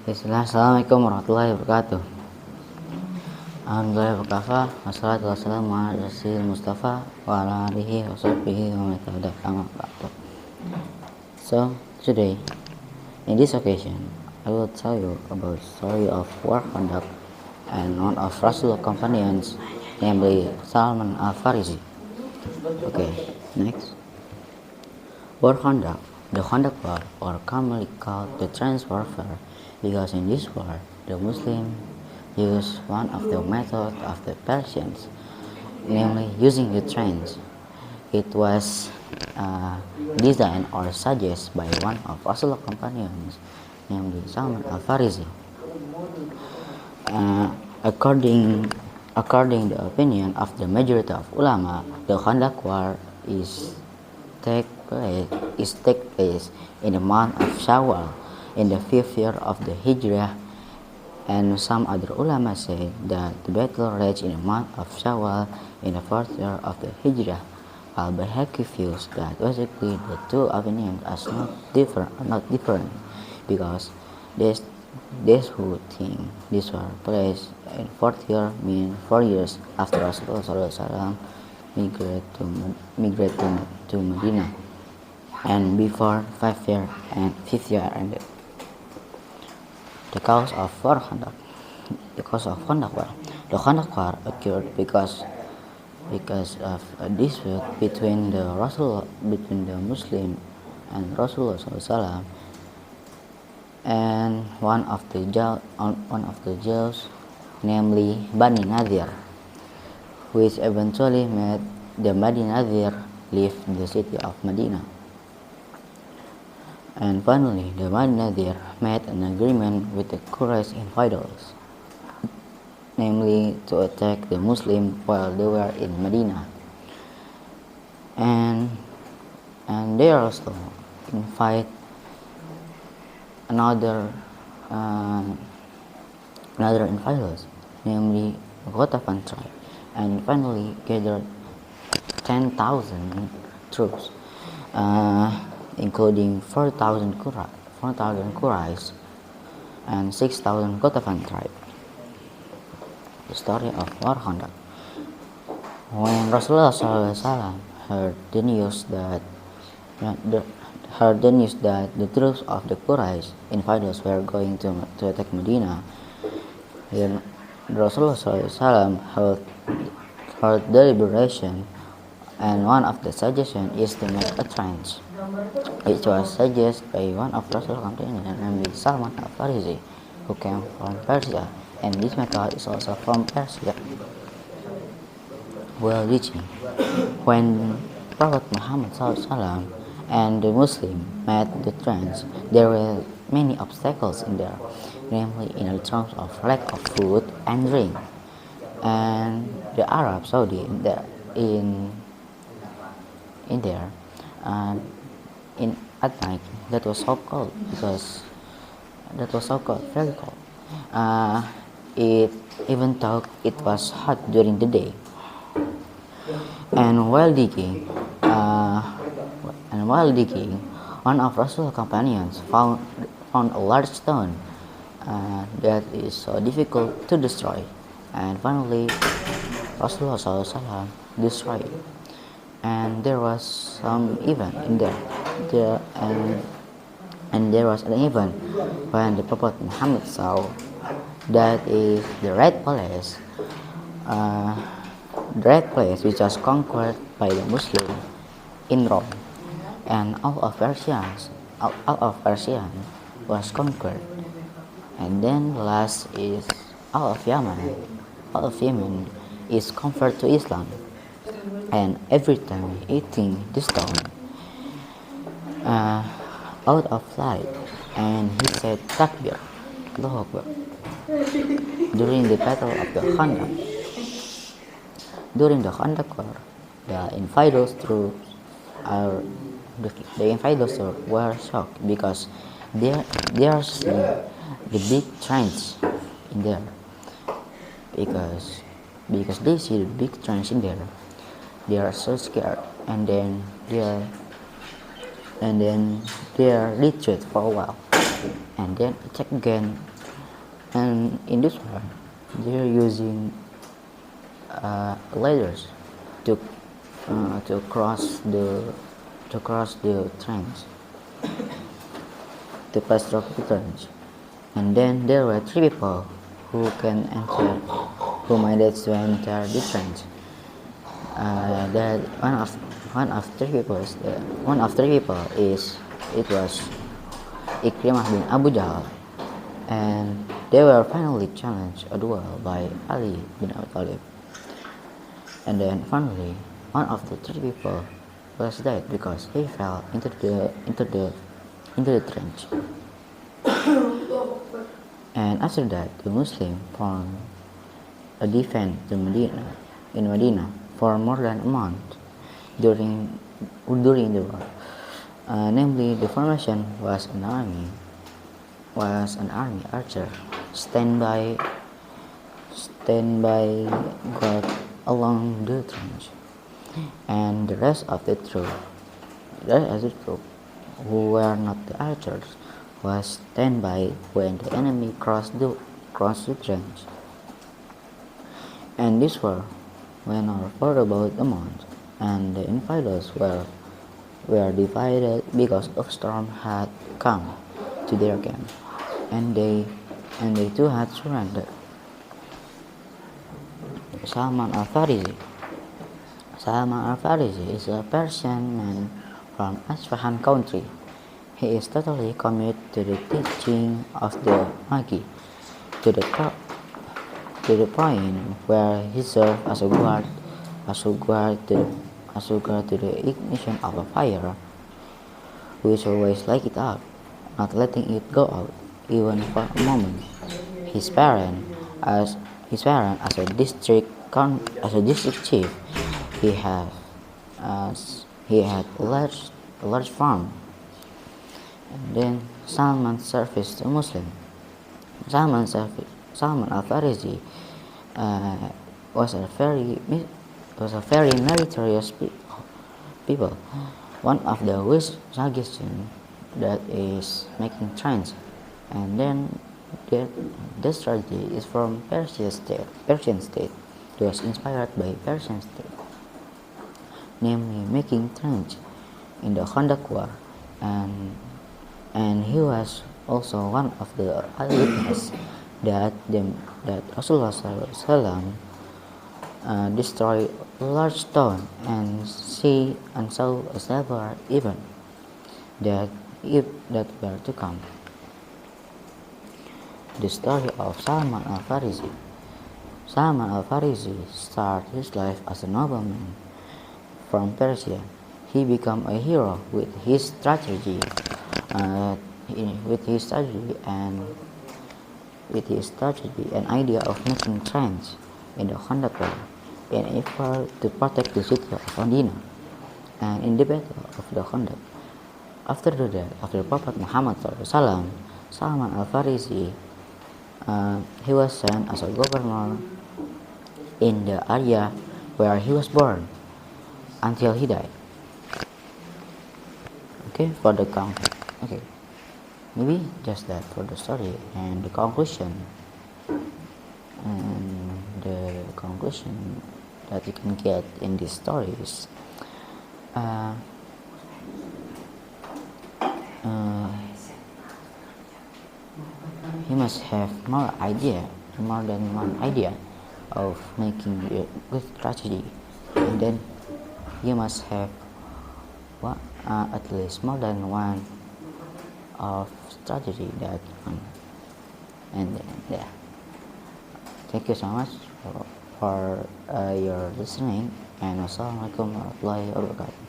Assalamualaikum warahmatullahi wabarakatuh. Alhamdulillah wakafa, wassalatu wassalamu ala rasulil mustafa wa ala alihi wa sahbihi wa man tabi'ahum amma ba'du. So today, in this occasion, I will tell you about the story of war Khandaq and one of Rasul's companions, namely Salman Al-Farizi. Okay, next. War Khandaq. The Khandaq War, or commonly called the trench warfare, because in this war, the Muslims used one of the methods of the Persians, namely using the trench. It was designed or suggested by one of Rasul's companions, namely Salman Al-Farizi. According the opinion of the majority of ulama, the Khandaq War take place in the month of Shawwal in the 5th year of the Hijrah, and some other ulama say that the battle raged in the month of Shawwal in the 4th year of the Hijrah. Al-Bayhaqi feels that basically the two opinions are not different because those who think this war placed in 4th year mean 4 years after Rasulullah SAW migrate to Medina, and before 5th year ended. The cause of Khandaq War. The Khandaq War occurred because of a dispute between the Muslim and Rasulullah SAW and one of the Jews, namely Bani Nadir, which eventually made the Bani Nadir leave the city of Medina. And finally, the Bani Nadir made an agreement with the Quraysh infidels, namely to attack the Muslims while they were in Medina. And they also invite another infidels, namely Ghatafan tribe, and finally gathered 10,000 troops, including 4,000 Quraysh and 6,000 Ghatafan tribe. The story of War Khandaq. When Rasulullah SAW heard the news that the troops of the Quraysh infidels were going to attack Medina, then Rasulullah SAW held deliberation, and one of the suggestions is to make a trench, which was suggested by one of Rasul's companions, namely Salman Al-Farizi, who came from Persia, and this method is also from Persia. Well, reaching when Prophet Muhammad SAW and the Muslims met the trench, there were many obstacles in there, namely in terms of lack of food and drink, and the Arab Saudi in there at night that was so cold very cold. It even though it was hot during the day. And while digging, one of Rasul's companions found a large stone that is so difficult to destroy, and finally Rasulullah SAW destroyed it. And there was some event in there, and there was an event when the Prophet Muhammad saw that is the red place which was conquered by the Muslim in Rome, and all of Persia was conquered. And then the last is all of Yemen is converted to Islam. And every time eating the stone out of light, and he said Takbir, Allahu Akbar, during the battle of the Khandaq. During the Khandaq War, the infidels were shocked because they see the big trench in there, because they see the big trench in there. They are so scared, and then they retreat for a while, and then attack again And in this one, they're using ladders to to cross the trench, to pass through the trench. And then there were three people who can enter, who managed to enter the trench. That one of three people is it was Ikrimah bin Abu Jahal, and they were finally challenged a duel by Ali bin Abi Thalib. And then finally, one of the three people was dead because he fell into the trench. And after that, the Muslim formed a defense in Medina for more than a month during the war. Namely, the formation was an army archer stand by guard along the trench, and the rest of the troop who were not the archers was stand by when the enemy crossed the trench. And this war went on for about a month, and the infidels were divided because a storm had come to their camp, and they too had surrendered. Salman Al-Farizi is a Persian man from Isfahan country. He is totally committed to the teaching of the Mahdi, to the point where he served as a guard to the ignition of a fire, which always light it up, not letting it go out even for a moment. His parent, as a district chief, he had a large farm. And then Salman service to Muslim. Salman Al-Farizi was a very meritorious people. One of the wish suggestion that is making trends, and then the strategy is from Persian state. It was inspired by Persian state, namely making trench in the Khandaq war, and he was also one of the eyewitnesses that Rasulullah SAW destroyed a large stone and saw a silver event that were to come. The story of Salman Al-Farizi. Salman Al-Farizi started his life as a nobleman from Persia. He became a hero with his strategy and idea of making trench in the Khandaq war in effort to protect the city of Medina. And in the battle of the Khandaq, after the death of the Prophet Muhammad SAW, Salman Al-Farizi he was sent as a governor in the area where he was born until he died. Okay, for the okay, maybe just that for the story and the conclusion. And the conclusion that you can get in this story is he must have more than one idea of making a good strategy, and then you must have at least more than one of strategy that one. And then, yeah, thank you so much for your listening, and wassalamualaikum warahmatullahi wabarakatuh.